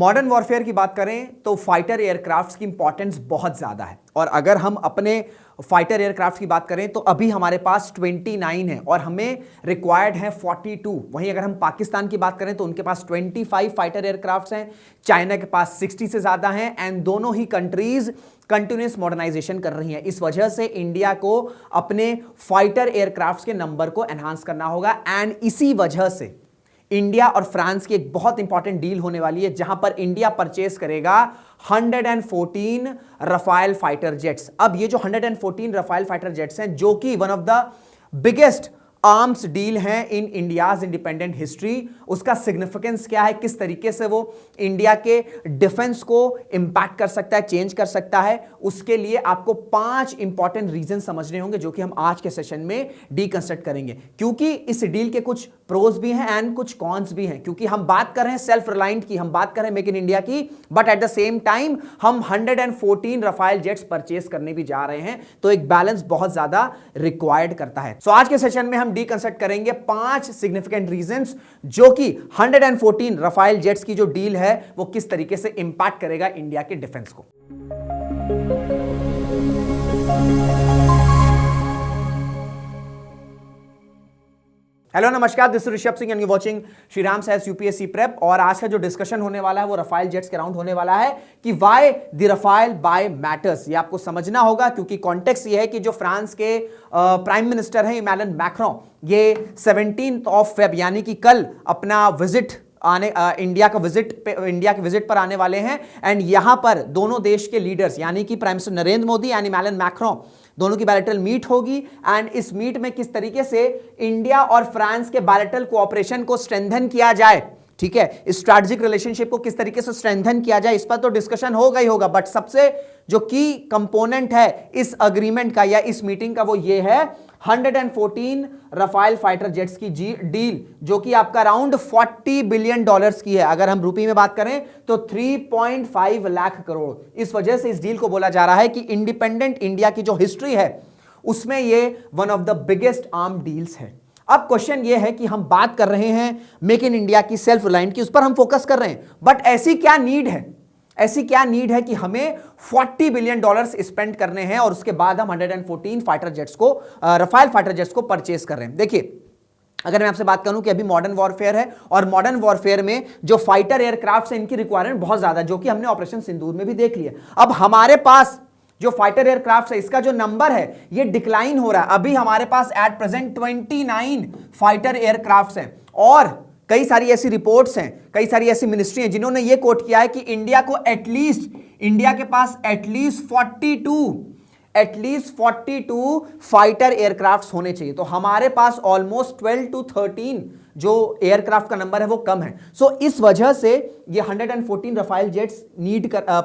Modern warfare की बात करें तो फाइटर एयरक्राफ्ट्स की इंपॉर्टेंस बहुत ज्यादा है। और अगर हम अपने फाइटर एयरक्राफ्ट की बात करें तो अभी हमारे पास 29 है और हमें रिक्वायर्ड है 42। वहीं अगर हम पाकिस्तान की बात करें तो उनके पास 25 फाइटर एयरक्राफ्ट्स हैं, चाइना के पास 60 से ज्यादा हैं एंड दोनों ही कंट्रीज कंटिन्यूअस मॉडर्नाइजेशन कर रही हैं। इस वजह से इंडिया को अपने फाइटर एयरक्राफ्ट्स के नंबर को एनहांस करना होगा एंड इसी वजह से इंडिया और फ्रांस की एक बहुत इंपॉर्टेंट डील होने वाली है जहां पर इंडिया परचेस करेगा 114 रफाल फाइटर जेट्स। अब ये जो 114 रफाल फाइटर जेट्स हैं जो कि one of the biggest arms deal है इन इंडियाज इंडिपेंडेंट हिस्ट्री, उसका सिग्निफिकेंस क्या है, किस तरीके से वो इंडिया के डिफेंस को इंपैक्ट कर सकता है, चेंज कर सकता है, उसके लिए आपको 5 इंपॉर्टेंट रीजन समझने होंगे जो कि हम आज के सेशन में डीकंस्ट्रक्ट करेंगे। क्योंकि इस डील के कुछ प्रोज भी हैं एंड कुछ कॉन्स भी हैं, क्योंकि हम बात कर रहे हैं सेल्फ रिलायंट की, हम बात कर रहे हैं मेक इन इंडिया की, but at the same time हम 114 रफाल जेट्स परचेस करने भी जा रहे हैं, तो एक बैलेंस बहुत ज्यादा रिक्वायर्ड करता है। सो आज के सेशन में हम डीकंस्ट्रक्ट करेंगे 5 सिग्निफिकेंट रीजंस जो कि 114 रफाल जेट्स की जो डील है वो किस तरीके से इंपैक्ट करेगा इंडिया के डिफेंस को। हेलो नमस्कार, this is Rishabh Singh and you watching Shriram साहस यूपीएससी प्रेप। और आज का जो डिस्कशन होने वाला है वो रफाल जेट्स के अराउंड होने वाला है कि why the Rafale buy matters. ये आपको समझना होगा क्योंकि कॉन्टेक्स्ट ये है कि जो फ्रांस के प्राइम मिनिस्टर हैं इमैनुएल मैक्रों, ये 17 ऑफ फेब यानी कि कल अपना विजिट इंडिया के विजिट पर आने वाले हैं एंड यहां पर दोनों देश के लीडर्स यानी कि prime minister Narendra Modi and Emmanuel Macron दोनों की बायलैटरल मीट होगी एंड इस मीट में किस तरीके से इंडिया और फ्रांस के बायलैटरल कोऑपरेशन को स्ट्रेंथन किया जाए, ठीक है, स्ट्रैटेजिक रिलेशनशिप को किस तरीके से स्ट्रेंथन किया जाए, इस पर तो डिस्कशन होगा ही होगा। बट सबसे जो की कंपोनेंट है इस अग्रीमेंट का या इस मीटिंग का वो ये है 114 रफाल फाइटर जेट्स की डील जो कि आपका अराउंड $40 बिलियन की है। अगर हम रुपए में बात करें तो 3.5 लाख करोड़। इस वजह से इस डील को बोला जा रहा है कि इंडिपेंडेंट इंडिया की जो हिस्ट्री है उसमें ये one of the biggest arm deals है। अब क्वेश्चन ये है कि हम बात कर रहे हैं मेक इन इंडिया की, सेल्फ रिलायंट की, उस पर हम फोकस कर रहे हैं, बट ऐसी क्या नीड है कि हमें $40 बिलियन स्पेंड करने हैं और उसके बाद हम 114 फाइटर जेट्स को, रफाल फाइटर जेट्स को परचेस कर रहे हैं। देखिए, अगर मैं आपसे बात करूं कि अभी मॉडर्न वॉरफेयर है और मॉडर्न वॉरफेयर में जो फाइटर एयरक्राफ्ट है इनकी रिक्वायरमेंट बहुत ज्यादा, जो कि हमने ऑपरेशन सिंदूर में भी देख लिया। अब हमारे पास जो फाइटर एयरक्राफ्ट है इसका जो नंबर है ये डिक्लाइन हो रहा है। अभी हमारे पास एट प्रेजेंट 29 फाइटर एयरक्राफ्ट हैं और कई सारी ऐसी रिपोर्ट्स हैं, कई सारी ऐसी मिनिस्ट्री हैं जिन्होंने ये कोट किया है कि इंडिया के पास एटलीस्ट 42 फाइटर एयरक्राफ्ट्स होने चाहिए। तो हमारे पास ऑलमोस्ट 12 to 13 जो एयरक्राफ्ट का नंबर है वो कम है। सो इस वजह से ये 114 रफाल जेट्स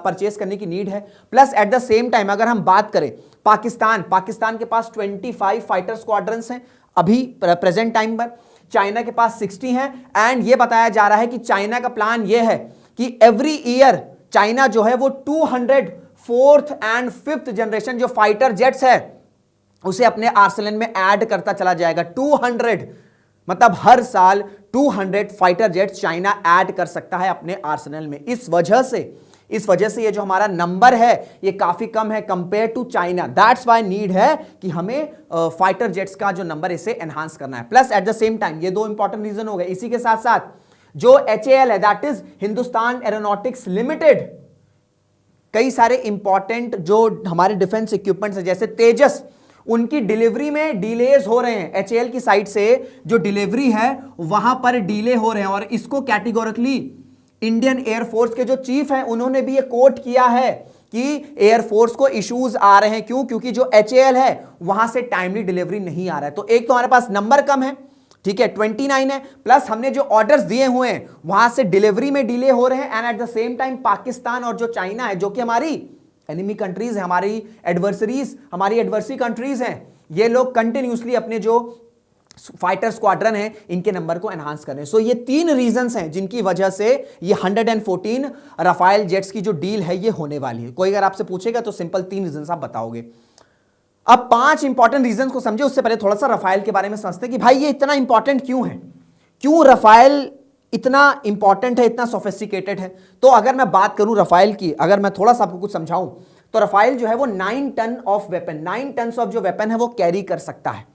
परचेस करने की नीड है। Plus at the same time अगर हम बात करें पाकिस्तान के पास 25 फाइटर स्क्वाड्रंस हैं अभी प्रेजेंट टाइम पर, चाइना के पास 60 हैं एंड ये बताया जा रहा है कि चाइना का प्लान ये है कि एवरी ईयर चाइना जो है वो 200 4th and 5th जनरेशन जो फाइटर जेट्स है उसे अपने आर्सेनल में ऐड करता चला जाएगा। 200 मतलब हर साल 200 फाइटर जेट्स चाइना ऐड कर सकता है अपने आर्सेनल में। इस वजह से ये जो हमारा नंबर है ये काफी कम है compare to China. That's why need है कि हमें फाइटर जेट्स का जो नंबर इसे एनहांस करना है। Plus at the same time ये 2 इंपॉर्टेंट रीजन हो गए। इसी के साथ साथ जो HAL है that is Hindustan aeronautics limited, कई सारे इंपॉर्टेंट जो हमारे डिफेंस इक्विपमेंट्स है जैसे तेजस, उनकी डिलीवरी में डिलेज हो रहे हैं। HAL की साइड से जो डिलीवरी है वहां पर डिले हो रहे हैं और इसको कैटेगोरिकली इंडियन एयरफोर्स के जो चीफ हैं उन्होंने भी ये कोट किया है कि एयरफोर्स को इश्यूज आ रहे हैं। क्योंकि जो HAL है वहां से टाइमली डिलीवरी नहीं आ रहा है। तो एक तो हमारे पास नंबर कम है, ठीक है, 29 है, प्लस हमने जो ऑर्डर्स दिए हुए हैं वहां से डिलीवरी में डिले हो रहे हैं and at the same time Pakistan और जो चाइना है जो कि हमारी एनिमी कंट्रीज है, हमारी एडवर्सरी कंट्रीज हैं, ये लोग कंटिन्यूसली अपने जो फाइटर स्क्वाड्रन है इनके नंबर को एनहांस कर रहे हैं। सो ये 3 रीजंस हैं जिनकी वजह से ये 114 रफाल जेट्स की जो डील है ये होने वाली है। कोई अगर आपसे पूछेगा तो सिंपल 3 रीजंस आप बताओगे। अब 5 इंपॉर्टेंट रीजंस को समझे उससे पहले थोड़ा सा रफाल के बारे में समझते हैं कि भाई ये इतना इंपॉर्टेंट क्यों है, क्यों रफाल इतना इंपॉर्टेंट है, इतना सोफिस्टिकेटेड है। तो अगर मैं बात करूं रफाइल की, अगर मैं थोड़ा सा आपको कुछ समझाऊं, तो रफाइल जो है वो 9 ton of weapon, 9 ton of जो वेपन है वो कैरी कर सकता है।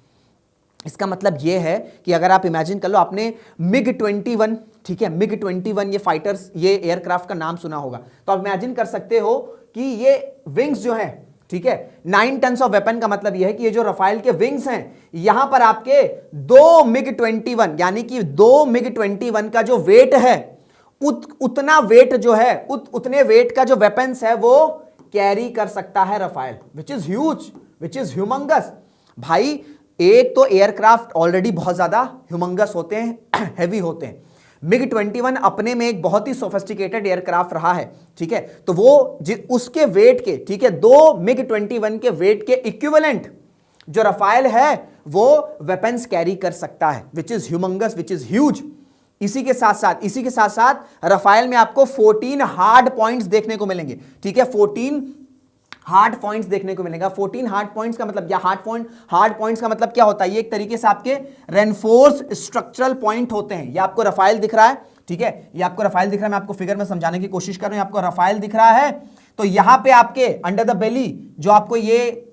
इसका मतलब ये है कि अगर आप इमेजिन कर लो, आपने मिग 21, ठीक है, मिग 21 ये फाइटर्स, ये एयरक्राफ्ट का नाम सुना होगा, तो आप इमेजिन कर सकते हो कि ये विंग्स जो है, ठीक है, 9 टन ऑफ वेपन का मतलब यह है कि ये जो रफाइल के विंग्स हैं, यहां पर आपके 2 मिग 21 यानी कि 2 मिग 21 का जो वेट है, उतना वेट जो है, उतने वेट का जो वेपन्स है वो कैरी कर सकता है Rafale, which is huge, which is humongous. भाई एक तो एयरक्राफ्ट ऑलरेडी बहुत ज्यादा ह्यूमंगस होते हैं, हैवी होते हैं। मिग 21 अपने में एक बहुत ही सोफिस्टिकेटेड एयरक्राफ्ट रहा है, ठीक है, तो वो उसके वेट के, ठीक है, 2 मिग 21 के वेट के इक्विवेलेंट जो रफाइल है वो वेपन्स कैरी कर सकता है, which is humongous, which is huge. इसी के साथ साथ रफाइल में आपको 14 हार्ड पॉइंट्स देखने को मिलेंगे, ठीक है, 14 हार्ड पॉइंट्स देखने को मिलेगा। 14 हार्ड पॉइंट्स का मतलब, या हार्ड पॉइंट्स का मतलब क्या होता है? ये एक तरीके से आपके रेनफोर्स स्ट्रक्चरल पॉइंट होते हैं। ये आपको रफाइल दिख रहा है, ठीक है, ये आपको रफाइल दिख रहा है, मैं आपको फिगर में समझाने की कोशिश कर रहा हूं। आपको रफाइल दिख रहा है, तो यहां पे आपके अंडर द बेली जो आपको ये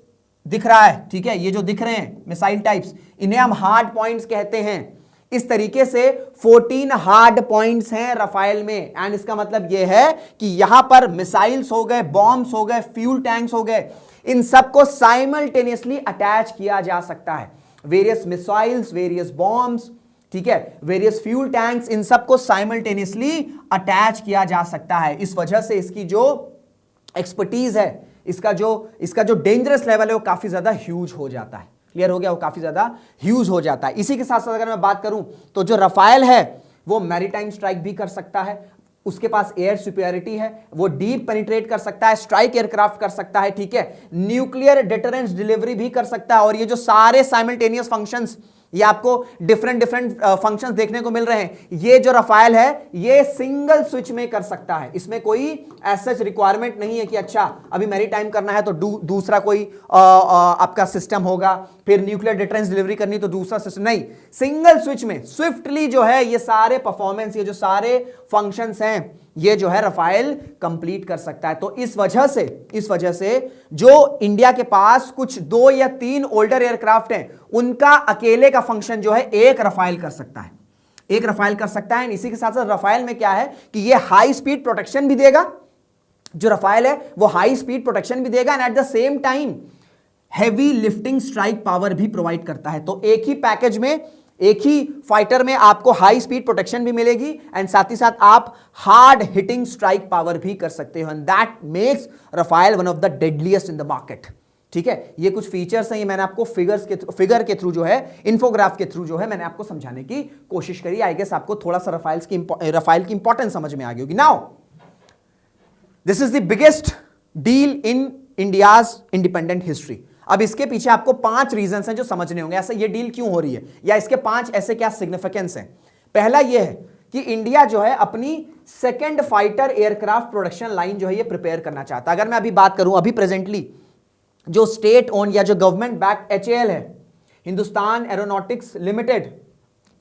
दिख रहा है, ठीक है, ये जो दिख रहे हैं मिसाइल टाइप्स, इन्हें हम हार्ड पॉइंट्स कहते हैं। इस तरीके से 14 हार्ड पॉइंट्स हैं रफाइल में, एंड इसका मतलब यह है कि यहां पर मिसाइल्स हो गए, बॉम्ब्स हो गए, फ्यूल टैंक्स हो गए, इन सबको साइमल्टेनियसली अटैच किया जा सकता है। वेरियस मिसाइल्स, वेरियस बॉम्ब्स, ठीक है, वेरियस फ्यूल टैंक्स, इन सबको साइमल्टेनियसली अटैच किया जा सकता है। इस वजह से इसकी जो एक्सपर्टीज है, इसका जो डेंजरस लेवल है वो काफी ज्यादा ह्यूज हो जाता है। क्लियर हो गया? वो काफी ज्यादा ह्यूज हो जाता है। इसी के साथ साथ अगर मैं बात करूं तो जो रफाइल है वो मैरीटाइम स्ट्राइक भी कर सकता है, उसके पास एयर सुपीरियरिटी है, वो डीप पेनिट्रेट कर सकता है, स्ट्राइक एयरक्राफ्ट कर सकता है, ठीक है, न्यूक्लियर डिटरेंस डिलीवरी भी कर सकता है। और ये जो सारे साइमल्टेनियस फंक्शंस, ये आपको डिफरेंट फंक्शंस देखने को मिल रहे हैं, ये जो रफाइल है ये सिंगल स्विच में कर सकता है। इसमें कोई ऐसा रिक्वायरमेंट नहीं है कि अच्छा अभी मैरीटाइम करना है तो दूसरा कोई आपका सिस्टम होगा, फिर न्यूक्लियर डिटरेंस डिलीवरी करनी तो दूसरा सिस्टम नहीं, सिंगल स्विच में स्विफ्टली जो है ये सारे परफॉर्मेंस, ये जो सारे फंक्शंस हैं, ये जो है रफाइल कंप्लीट कर सकता है। तो इस वजह से जो इंडिया के पास कुछ 2 या 3 ओल्डर एयरक्राफ्ट हैं, उनका अकेले का फंक्शन जो है एक रफाइल कर सकता है, एक रफाइल कर सकता है। इसी के साथ साथ रफाइल में क्या है कि ये हाई स्पीड प्रोटेक्शन भी देगा, जो रफाइल है वो हाई स्पीड प्रोटेक्शन भी देगा, and at the same time heavy lifting strike power भी प्रोवाइड करता है। तो एक ही पैकेज में, एक ही फाइटर में आपको हाई स्पीड प्रोटेक्शन भी मिलेगी, एंड साथ ही साथ आप हार्ड हिटिंग स्ट्राइक पावर भी कर सकते हो, and that makes Rafale one of the deadliest in the market. ठीक है, ये कुछ फीचर्स हैं, ये मैंने आपको फिगर के थ्रू जो है, इन्फोग्राफ के थ्रू जो है मैंने आपको समझाने की कोशिश करी। आई गेस आपको थोड़ा सा रफाइल की इंपॉर्टेंस समझ में आ गई होगी। Now this is the biggest deal in India's independent history. अब इसके पीछे आपको 5 रीजंस हैं जो समझने होंगे, ऐसा ये डील क्यों हो रही है, या इसके 5 ऐसे क्या सिग्निफिकेंस हैं। पहला ये है कि इंडिया जो है अपनी second fighter aircraft production line जो है ये प्रिपेयर करना चाहता है। अगर मैं अभी बात करूं, अभी प्रेजेंटली जो स्टेट ओन या जो गवर्नमेंट बैक्ड HAL है, हिंदुस्तान एरोनॉटिक्स लिमिटेड,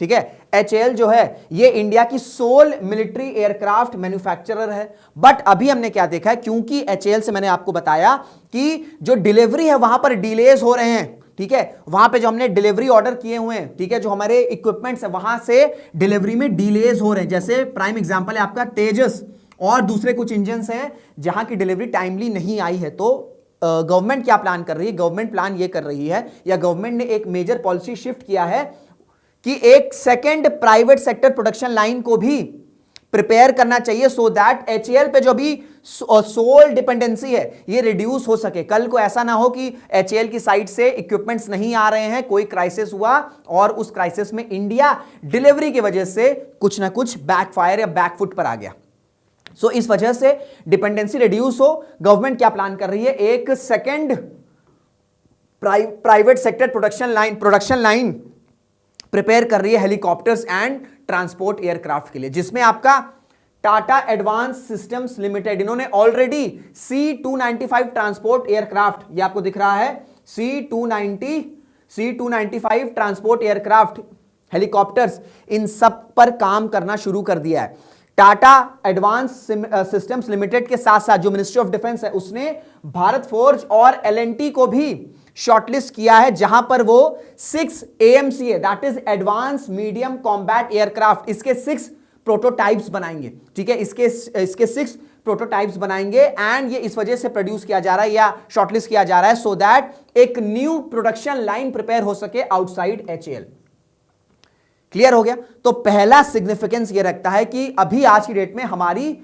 ठीक है, HAL जो है ये इंडिया की सोल मिलिट्री एयरक्राफ्ट मैन्युफैक्चरर है। बट अभी हमने क्या देखा है, क्योंकि HAL से मैंने आपको बताया कि जो डिलीवरी है वहां पर डिलेज हो रहे हैं, ठीक है, वहां पे जो हमने डिलीवरी ऑर्डर किए हुए हैं, ठीक है, जो हमारे इक्विपमेंट्स है वहां से डिलीवरी में डिलेज हो रहे हैं। जैसे प्राइम एग्जांपल है आपका तेजस और दूसरे कुछ इंजन हैं जहां की डिलीवरी टाइमली नहीं आई है। तो गवर्नमेंट क्या प्लान कर रही है, गवर्नमेंट प्लान ये कर रही है, या गवर्नमेंट ने एक मेजर पॉलिसी शिफ्ट किया है कि एक second private sector production line को भी प्रिपेयर करना चाहिए, सो दैट HAL पे जो भी सोल डिपेंडेंसी है ये रिड्यूस हो सके। कल को ऐसा ना हो कि HAL की साइड से इक्विपमेंट्स नहीं आ रहे हैं, कोई क्राइसिस हुआ और उस क्राइसिस में इंडिया डिलीवरी की वजह से कुछ ना कुछ बैकफायर या बैकफुट पर आ गया। सो इस वजह से डिपेंडेंसी रिड्यूस हो। गवर्नमेंट क्या प्लान कर रही है, एक second private sector production line prepare कर रही है हेलीकॉप्टर्स एंड ट्रांसपोर्ट एयरक्राफ्ट के लिए, जिसमें आपका टाटा एडवांस सिस्टम्स लिमिटेड, इन्होंने ऑलरेडी C295 ट्रांसपोर्ट एयरक्राफ्ट, ये आपको दिख रहा है C295 ट्रांसपोर्ट एयरक्राफ्ट, हेलीकॉप्टर्स, इन सब पर काम करना शुरू कर दिया है। टाटा एडवांस सिस्टम्स लिमिटेड के साथ साथ जो मिनिस्ट्री ऑफ डिफेंस है उसने भारत फोर्ज और एलएनटी को भी शॉर्टलिस्ट किया है, जहां पर वो 6 AMCA that is advance medium combat aircraft, इसके 6 प्रोटोटाइप्स बनाएंगे। ठीक है, इसके 6 प्रोटोटाइप्स बनाएंगे एंड ये इस वजह से प्रोड्यूस किया जा रहा है या शॉर्टलिस्ट किया जा रहा है सो दैट एक न्यू प्रोडक्शन लाइन प्रिपेयर हो सके आउटसाइड HAL। क्लियर हो गया? तो पहला सिग्निफिकेंस ये रखता है कि अभी आज की डेट में हमारी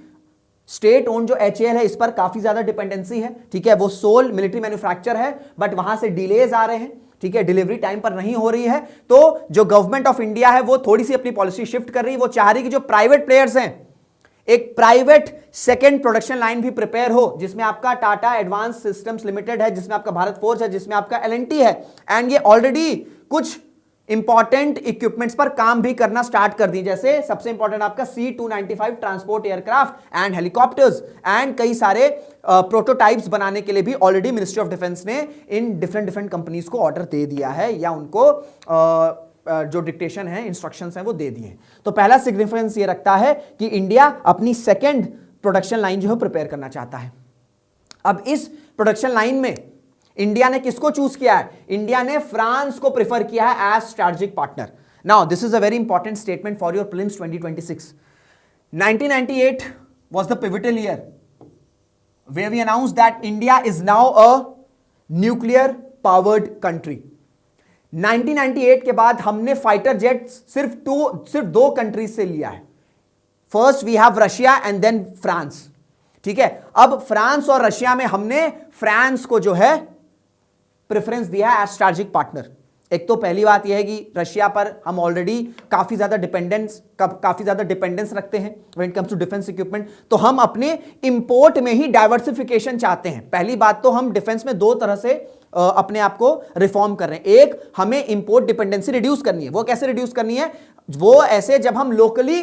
स्टेट ओन जो HAL है इस पर काफी ज्यादा डिपेंडेंसी है। ठीक है, वो सोल मिलिट्री मैन्युफैक्चर है बट वहां से डिलेज आ रहे हैं। ठीक है, डिलीवरी टाइम पर नहीं हो रही है, तो जो गवर्नमेंट ऑफ इंडिया है वो थोड़ी सी अपनी पॉलिसी शिफ्ट कर रही है। वो चाह रही है कि जो प्राइवेट प्लेयर्स हैं एक प्राइवेट सेकेंड प्रोडक्शन लाइन भी प्रिपेयर हो, जिसमें आपका टाटा एडवांस सिस्टम्स लिमिटेड है, जिसमें आपका भारत फोर्ज है, जिसमें आपका एलएनटी है एंड ये ऑलरेडी कुछ इंपॉर्टेंट इक्विपमेंट्स पर काम भी करना स्टार्ट कर दी, जैसे सबसे इंपॉर्टेंट आपका C-295 transport aircraft and helicopters and कई सारे प्रोटोटाइप्स बनाने के लिए भी ऑलरेडी मिनिस्ट्री ऑफ डिफेंस ने इन डिफरेंट कंपनीज को ऑर्डर दे दिया है या उनको जो डिक्टेशन है, इंस्ट्रक्शंस हैं वो दे दिए। तो पहला सिग्निफिकेंस ये रखता है कि इंडिया अपनी सेकेंड प्रोडक्शन लाइन जो है प्रिपेयर करना चाहता है। अब इस प्रोडक्शन लाइन में इंडिया ने किसको चूज किया है? इंडिया ने फ्रांस को प्रेफर किया है as strategic partner. Now this is a very important statement for your prelims 2026। 1998 was the pivotal year where we announced that India is now a nuclear powered country। 1998 के बाद हमने fighter jet सिर्फ दो countries से लिया है। First we have Russia and then France. ठीक है, अब फ्रांस और रशिया में हमने फ्रांस को जो है प्रेफरेंस दिया है एज स्ट्रेटेजिक पार्टनर। एक तो पहली बात यह है कि रशिया पर हम ऑलरेडी काफी ज्यादा डिपेंडेंस रखते हैं when it comes to defence equipment, तो हम अपने इंपोर्ट में ही डाइवर्सिफिकेशन चाहते हैं। पहली बात तो हम डिफेंस में दो तरह से अपने आप को रिफॉर्म कर रहे हैं। एक, हमें इंपोर्ट डिपेंडेंसी रिड्यूस करनी है। वो कैसे रिड्यूस करनी है? वो ऐसे जब हम लोकली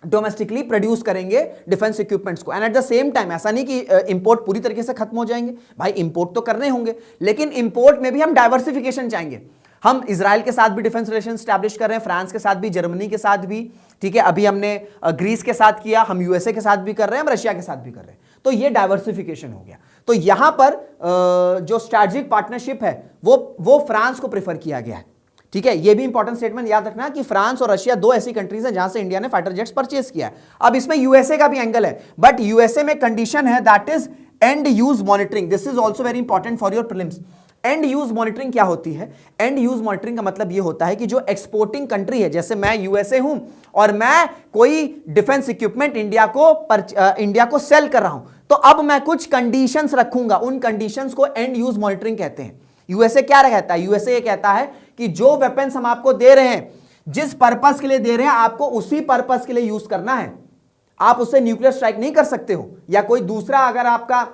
डोमेस्टिकली प्रोड्यूस करेंगे डिफेंस इक्विपमेंट्स को, and at the same time ऐसा नहीं कि इंपोर्ट पूरी तरीके से खत्म हो जाएंगे, भाई इंपोर्ट तो करने होंगे, लेकिन इंपोर्ट में भी हम डाइवर्सिफिकेशन चाहेंगे। हम इजराइल के साथ भी डिफेंस रिलेशन स्टैब्लिश कर रहे हैं, फ्रांस के साथ भी, जर्मनी के साथ भी। ठीक है, अभी हमने ग्रीस के साथ किया, हम यूएसए के साथ भी कर रहे हैं, हम रशिया के साथ भी कर रहे हैं। तो ये डाइवर्सिफिकेशन हो गया। तो यहां पर जो स्ट्रेटेजिक पार्टनरशिप है वो फ्रांस को प्रेफर किया गया है। ठीक है, ये भी इंपॉर्टेंट स्टेटमेंट याद रखना कि फ्रांस और रशिया दो ऐसी कंट्रीज हैं जहां से इंडिया ने फाइटर जेट्स परचेज किया है। अब इसमें यूएसए का भी एंगल है, बट यूएसए में कंडीशन है that is and use monitoring. This is also very important for your prelims. And use monitoring क्या होती है? एंड यूज मॉनिटरिंग का मतलब ये होता है कि जो एक्सपोर्टिंग कंट्री है, जैसे मैं यूएसए हूं और मैं कोई डिफेंस इक्विपमेंट इंडिया को सेल कर रहा हूं, तो अब मैं कुछ कंडीशंस रखूंगा, उन कंडीशंस को एंड यूज मॉनिटरिंग कहते हैं। यूएसए क्या कहता है? यूएसए ये कहता है कि जो वेपन्स हम आपको दे रहे हैं, जिस पर्पस के लिए दे रहे हैं, आपको उसी पर्पस के लिए यूज करना है। आप उससे न्यूक्लियर स्ट्राइक नहीं कर सकते हो, या कोई दूसरा अगर आपका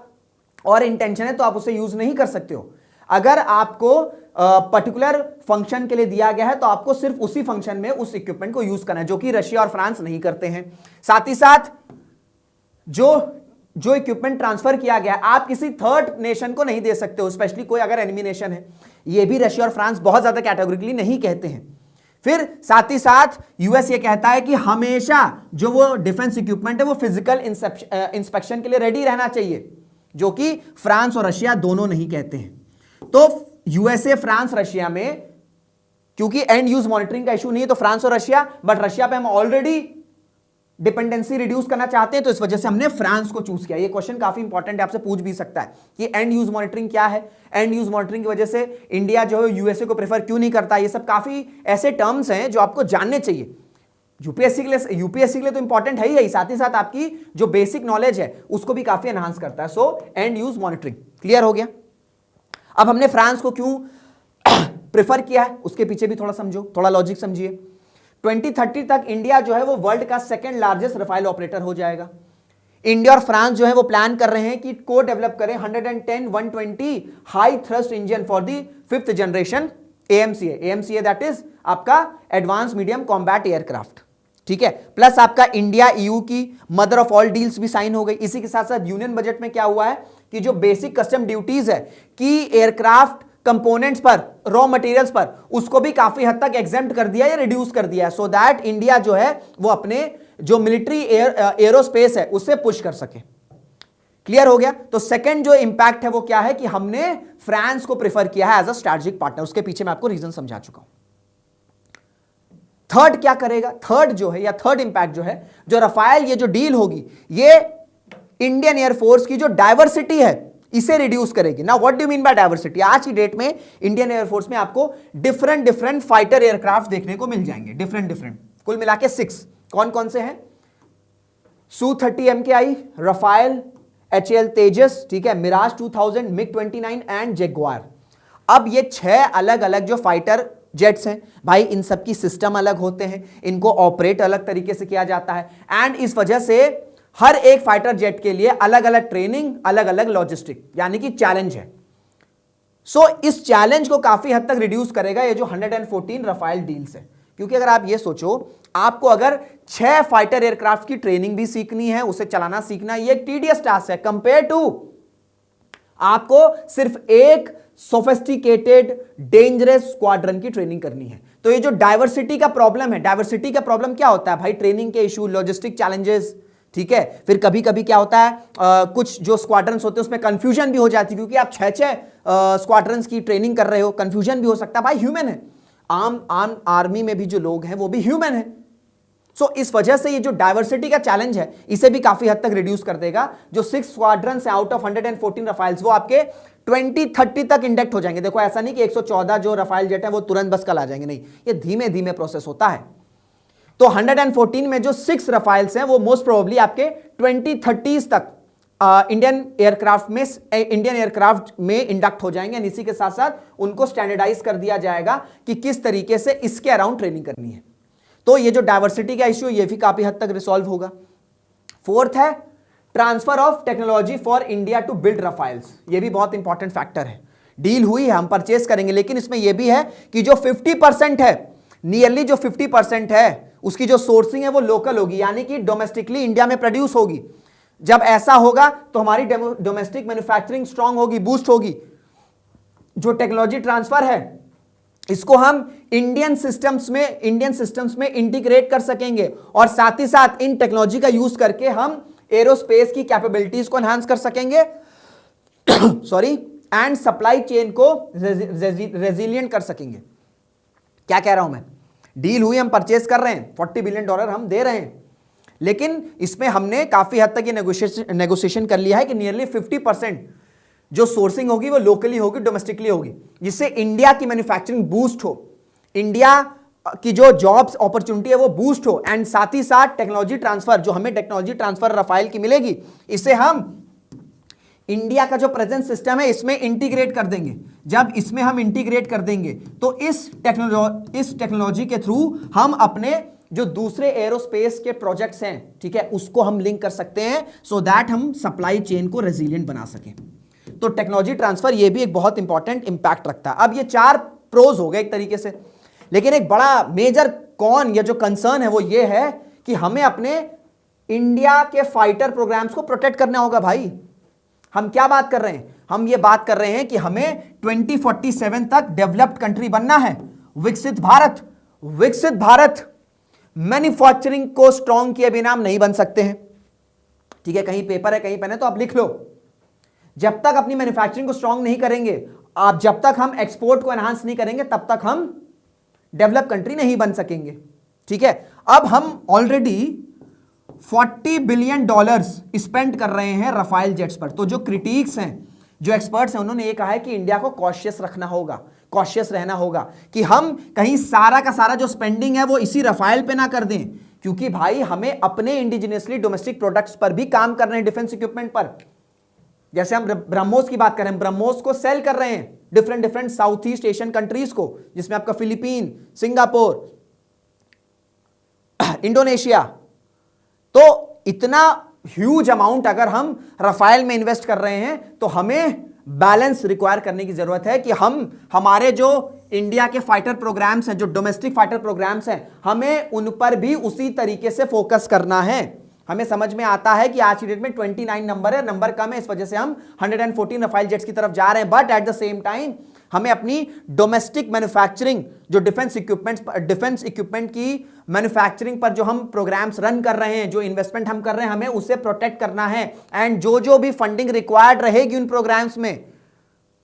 और इंटेंशन है तो आप उसे यूज नहीं कर सकते हो। अगर आपको पर्टिकुलर फंक्शन के लिए दिया गया है तो आपको सिर्फ उसी फंक्शन में उस इक्विपमेंट को यूज करना है, जो कि रशिया और फ्रांस नहीं करते हैं। साथ ही साथ जो इक्विपमेंट ट्रांसफर किया गया, आप किसी थर्ड नेशन को नहीं दे सकते हो, स्पेशली कोई अगर एनिमी नेशन है। ये भी रशिया और फ्रांस बहुत ज्यादा कैटेगोरिकली नहीं कहते हैं। फिर साथ ही साथ यूएस ये कहता है कि हमेशा जो वो डिफेंस इक्विपमेंट है वो फिजिकल इंस्पेक्शन के लिए रेडी रहना चाहिए, जो कि फ्रांस और रशिया दोनों नहीं कहते हैं। तो यूएसए, फ्रांस, रशिया में क्योंकि एंड यूज मॉनिटरिंग का इशू नहीं है, तो फ्रांस और रशिया, बट रशिया पे हम ऑलरेडी डिपेंडेंसी रिड्यूस करना चाहते हैं, तो इस वजह से हमने फ्रांस को चूज किया। ये क्वेश्चन काफी इंपॉर्टेंट है, आपसे पूछ भी सकता है कि एंड यूज मॉनिटरिंग क्या है। एंड यूज मॉनिटरिंग की वजह से इंडिया जो है यूएसए को प्रेफर क्यों नहीं करता। ये सब काफी ऐसे टर्म्स हैं जो आपको जानने चाहिए। यूपीएससी के लिए तो इंपॉर्टेंट है ही, साथ ही साथ आपकी जो बेसिक नॉलेज है उसको भी काफी एनहांस करता है। So and use monitoring clear हो गया। अब हमने फ्रांस को क्यों प्रेफर किया है उसके पीछे भी थोड़ा समझो, थोड़ा लॉजिक समझिए। 2030 तक इंडिया जो है वो वर्ल्ड का सेकंड लार्जेस्ट रफाइल ऑपरेटर हो जाएगा। इंडिया और फ्रांस जो है वो प्लान कर रहे हैं कि को डेवलप करें 110-120 high thrust engine for the 5th generation AMCA that is आपका एडवांस मीडियम कॉम्बैट एयरक्राफ्ट। ठीक है, प्लस आपका इंडिया EU की मदर ऑफ ऑल डील्स भी साइन हो गई। इसी के साथ साथ यूनियन बजट में क्या हुआ है कि जो बेसिक कस्टम ड्यूटीज है कि एयरक्राफ्ट कंपोनेंट्स पर, रॉ मटेरियल्स पर, उसको भी काफी हद तक एग्जेम्प्ट कर दिया या रिड्यूस कर दिया, सो दैट इंडिया जो है वो अपने जो मिलिट्री एरोस्पेस है उससे पुश कर सके। क्लियर हो गया? तो सेकंड जो इंपैक्ट है वो क्या है कि हमने फ्रांस को प्रेफर किया है एज अ स्ट्रैटेजिक पार्टनर। उसके पीछे मैं आपको रीजन समझा चुका हूं। थर्ड क्या करेगा? थर्ड जो है या थर्ड इंपैक्ट जो है, जो रफाल ये जो डील होगी ये इंडियन एयरफोर्स की जो डाइवर्सिटी है इसे रिड्यूस करेगी। ना what do mean by diversity? आज की डेट में इंडियन एयरफोर्स में आपको डिफरेंट फाइटर एयरक्राफ्ट देखने को मिल जाएंगे, डिफरेंट कुल मिला के 6। कौन कौन से हैं? Su-30 MKI, रफाल, HAL तेजस, ठीक है, मिराज 2000, MiG-29 एंड जगुआर। अब ये 6 अलग अलग जो फाइटर जेट्स हैं भाई, इन सब की सिस्टम अलग होते हैं, इनको ऑपरेट अलग तरीके से किया जाता है, एंड इस वजह से हर एक फाइटर जेट के लिए अलग अलग ट्रेनिंग, अलग अलग लॉजिस्टिक, यानी कि चैलेंज है। सो इस चैलेंज को काफी हद तक रिड्यूस करेगा ये जो 114 रफाल डील्स है। क्योंकि अगर आप ये सोचो, आपको अगर 6 फाइटर एयरक्राफ्ट की ट्रेनिंग भी सीखनी है, उसे चलाना सीखना, ये एक टीडियस टास्क है कंपेयर टू आपको सिर्फ एक सोफिस्टिकेटेड डेंजरस स्क्वाड्रन की ट्रेनिंग करनी है। तो ये जो डाइवर्सिटी का प्रॉब्लम है, डाइवर्सिटी का प्रॉब्लम क्या होता है भाई? ट्रेनिंग के इशू, लॉजिस्टिक चैलेंजेस, ठीक है। फिर कभी कभी क्या होता है, कुछ जो स्क्वाड्रन्स होते हैं उसमें कंफ्यूजन भी हो जाती है, क्योंकि आप 6 स्क्वाड्रन्स की ट्रेनिंग कर रहे हो, कंफ्यूजन भी हो सकता है भाई, ह्यूमन है। आम आर्मी में भी जो लोग हैं वो भी ह्यूमन है। सो इस वजह से ये जो डाइवर्सिटी का चैलेंज है इसे भी काफी हद तक रिड्यूस कर देगा। जो 6 स्क्वाड्रन्स आउट ऑफ 114 रफाल्स वो आपके 2030 तक इंडेक्ट हो जाएंगे। देखो ऐसा नहीं कि 114 जो रफाल जेट है वो तुरंत बस कल आ जाएंगे, नहीं, ये धीमे धीमे प्रोसेस होता है। तो 114 में जो 6 रफाल्स हैं वो मोस्ट प्रोबेबली आपके 2030 तक इंडियन एयरक्राफ्ट में इंडक्ट हो जाएंगे। इसी के साथ साथ उनको स्टैंडर्डाइज कर दिया जाएगा कि किस तरीके से इसके अराउंड ट्रेनिंग करनी है। तो ये जो डाइवर्सिटी का इश्यू ये भी काफी हद तक रिसॉल्व होगा। फोर्थ है transfer of technology for India to build Rafales. ये भी बहुत इंपॉर्टेंट फैक्टर है। डील हुई है, हम परचेस करेंगे, लेकिन इसमें यह भी है कि जो 50% है, नियरली जो 50% है उसकी जो सोर्सिंग है वो लोकल होगी, यानी कि डोमेस्टिकली इंडिया में प्रोड्यूस होगी। जब ऐसा होगा तो हमारी डोमेस्टिक मैन्युफैक्चरिंग स्ट्रांग होगी, बूस्ट होगी। जो टेक्नोलॉजी ट्रांसफर है इसको हम इंडियन सिस्टम्स में इंटीग्रेट कर सकेंगे, और साथ ही साथ इन टेक्नोलॉजी का यूज करके हम एरोस्पेस की कैपेबिलिटीज को एनहांस कर सकेंगे सॉरी, एंड सप्लाई चेन को रेजिलिएंट कर सकेंगे। क्या कह रहा हूं मैं? डील हुई, हम परचेस कर रहे हैं, $40 बिलियन हम दे रहे हैं, लेकिन इसमें हमने काफी हद तक ये नेगोशिएशन कर लिया है कि नियरली 50% जो सोर्सिंग होगी वो लोकली होगी, डोमेस्टिकली होगी, जिससे इंडिया की मैन्युफैक्चरिंग बूस्ट हो, इंडिया की जो जॉब्स अपॉर्चुनिटी है वो बूस्ट हो, एंड साथ ही साथ टेक्नोलॉजी ट्रांसफर, जो हमें टेक्नोलॉजी ट्रांसफर रफाल की मिलेगी, इसे हम इंडिया का जो प्रेजेंट सिस्टम है इसमें इंटीग्रेट कर देंगे। जब इसमें हम इंटीग्रेट कर देंगे तो इस टेक्नोलॉजी के थ्रू हम अपने जो दूसरे एरोस्पेस के प्रोजेक्ट्स हैं, ठीक है, उसको हम लिंक कर सकते हैं, सो दैट हम सप्लाई चेन को रेजिलिएंट बना सकें। तो टेक्नोलॉजी ट्रांसफर ये भी एक बहुत इंपॉर्टेंट इंपैक्ट रखता है। अब ये 4 प्रोज हो गए एक तरीके से, लेकिन एक बड़ा मेजर कॉन या जो कंसर्न है वो ये है कि हमें अपने इंडिया के फाइटर प्रोग्राम्स को प्रोटेक्ट करना होगा भाई। हम क्या बात कर रहे हैं? हम ये बात कर रहे हैं कि हमें 2047 तक डेवलप्ड कंट्री बनना है, विकसित भारत। मैन्युफैक्चरिंग को स्ट्रांग किए बिना हम नहीं बन सकते हैं, ठीक है। कहीं पेपर है, कहीं पेन है, तो आप लिख लो। जब तक अपनी मैन्युफैक्चरिंग को स्ट्रांग नहीं करेंगे, जब तक हम एक्सपोर्ट को एनहांस नहीं करेंगे, तब तक हम डेवलप कंट्री नहीं बन सकेंगे, ठीक है। अब हम ऑलरेडी $40 बिलियन स्पेंड कर रहे हैं रफाल जेट्स पर। तो जो क्रिटिक्स हैं, जो एक्सपर्ट्स हैं, उन्होंने ये कहा है कि इंडिया को कॉशियस रहना होगा कि हम कहीं सारा का सारा जो स्पेंडिंग है वो इसी रफाल पे ना कर दें, क्योंकि भाई हमें अपने इंडिजिनियसली डोमेस्टिक प्रोडक्ट्स पर भी काम कर रहे हैं, डिफेंस इक्विपमेंट पर। जैसे हम ब्रह्मोस की बात करें, ब्रह्मोस को सेल कर रहे हैं different south east Asian countries को, जिसमें आपका फिलीपीन, सिंगापुर, इंडोनेशिया। तो इतना ह्यूज अमाउंट अगर हम रफाल में इन्वेस्ट कर रहे हैं तो हमें बैलेंस रिक्वायर करने की जरूरत है कि हमारे जो इंडिया के फाइटर प्रोग्राम्स हैं, जो डोमेस्टिक फाइटर प्रोग्राम्स हैं, हमें उन पर भी उसी तरीके से फोकस करना है। हमें समझ में आता है कि आज की डेट में 29 नंबर है, नंबर कम है, इस वजह से हम 114 रफाइल जेट्स की तरफ जा रहे हैं। But at the same time हमें अपनी डोमेस्टिक मैन्युफैक्चरिंग, जो डिफेंस इक्विपमेंट की मैन्युफैक्चरिंग पर जो हम प्रोग्राम्स रन कर रहे हैं, जो इन्वेस्टमेंट हम कर रहे हैं, हमें उसे प्रोटेक्ट करना है। एंड जो भी फंडिंग रिक्वायर्ड रहेगी उन प्रोग्राम्स में,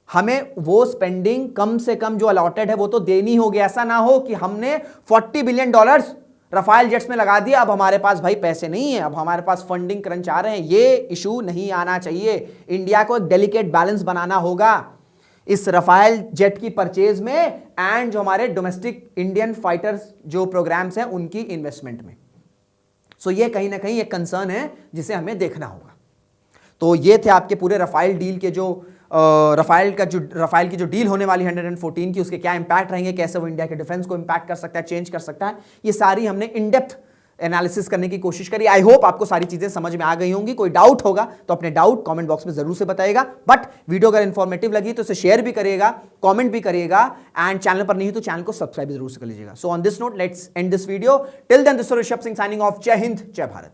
हमें वो स्पेंडिंग कम से कम जो अलॉटेड है वो तो देनी होगी। ऐसा ना हो कि हमने $40 बिलियन रफाइल जेट्स में लगा दिया, अब हमारे पास भाई पैसे नहीं है, अब हमारे पास फंडिंग क्रंच आ रहे हैं। ये इशू नहीं आना चाहिए। इंडिया को एक डेलिकेट बैलेंस बनाना होगा इस रफाइल जेट की परचेज में एंड जो हमारे डोमेस्टिक इंडियन फाइटर्स जो प्रोग्राम्स हैं उनकी इन्वेस्टमेंट में। सो ये कहीं ना कहीं एक कंसर्न है जिसे हमें देखना होगा। तो ये थे आपके पूरे रफाइल डील के जो रफाइल की जो डील होने वाली 114 की, उसके क्या इंपैक्ट रहेंगे, कैसे वो इंडिया के डिफेंस को इंपैक्ट कर सकता है, चेंज कर सकता है, ये सारी हमने इन डेप्थ एनालिसिस करने की कोशिश करी। आई होप आपको सारी चीजें समझ में आ गई होंगी। कोई डाउट होगा तो अपने डाउट कमेंट बॉक्स में जरूर से बताइएगा। बट वीडियो अगर इंफॉर्मेटिव लगी तो इसे शेयर भी करिएगा, कमेंट भी करिएगा, एंड चैनल पर नहीं हो तो चैनल को सब्सक्राइब जरूर से कर लीजिएगा। So on this note let's end this video. Till then this Rishabh Singh signing off. जय हिंद, जय भारत।